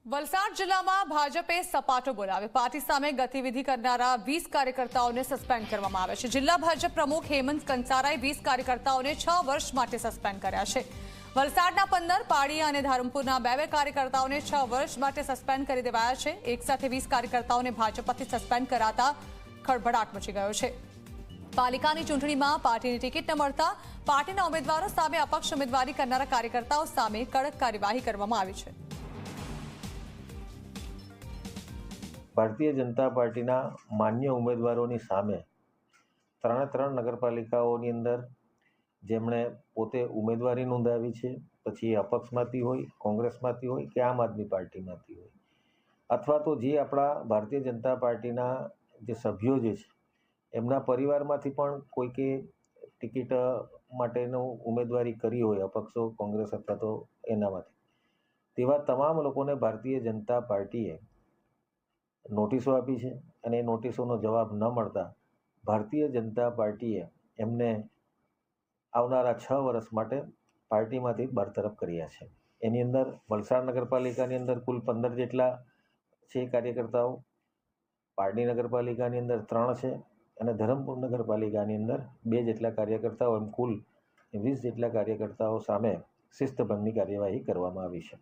વલસાડ જિલ્લામાં ભાજપે સપાટો બોલાવ્યો। પાર્ટી સામે ગતિવિધિ કરનારા 20 કાર્યકર્તાઓને સસ્પેન્ડ કરવામાં આવ્યા છે। જિલ્લા ભાજપ પ્રમુખ હેમંત કંસારાએ 20 કાર્યકર્તાઓને 6 વર્ષ માટે સસ્પેન્ડ કર્યા છે। વલસાડના 15, પાળિયા અને ધારમપુરના 2 કાર્યકર્તાઓને 6 વર્ષ માટે સસ્પેન્ડ કરી દેવાયા છે। એક સાથે 20 કાર્યકર્તાઓને ભાજપથી સસ્પેન્ડ કરાતા ખળભળાટ મચી ગયો છે। પાલિકાની ચૂંટણીમાં પાર્ટીની ટિકિટ ન મળતા પાર્ટીના ઉમેદવારો સામે અપક્ષ ઉમેદવારી કરનારા કાર્યકર્તાઓ સામે કડક કાર્યવાહી કરવામાં આવી છે। ભારતીય જનતા પાર્ટીના માન્ય ઉમેદવારોની સામે 3 નગરપાલિકાઓની અંદર જેમણે પોતે ઉમેદવારી નોંધાવી છે, પછી અપક્ષમાંથી હોય, કોંગ્રેસમાંથી હોય કે આમ આદમી પાર્ટીમાંથી હોય, અથવા તો જે આપણા ભારતીય જનતા પાર્ટીના જે સભ્યો જે છે એમના પરિવારમાંથી પણ કોઈકે ટિકિટ માટેનું ઉમેદવારી કરી હોય, અપક્ષો, કોંગ્રેસ અથવા તો એનામાંથી, તેવા તમામ લોકોને ભારતીય જનતા પાર્ટીએ નોટિસો આપી છે અને એ નોટિસોનો જવાબ ન મળતા ભારતીય જનતા પાર્ટીએ એમને આવનારા 6 વર્ષ માટે પાર્ટીમાંથી બરતરફ કર્યા છે। એની અંદર વલસાડ નગરપાલિકાની અંદર કુલ 15 જેટલા છે કાર્યકર્તાઓ, પારડી નગરપાલિકાની અંદર 3 છે અને ધરમપુર નગરપાલિકાની અંદર 2 જેટલા કાર્યકર્તાઓ, એમ કુલ 20 જેટલા કાર્યકર્તાઓ સામે શિસ્તભંગની કાર્યવાહી કરવામાં આવી છે।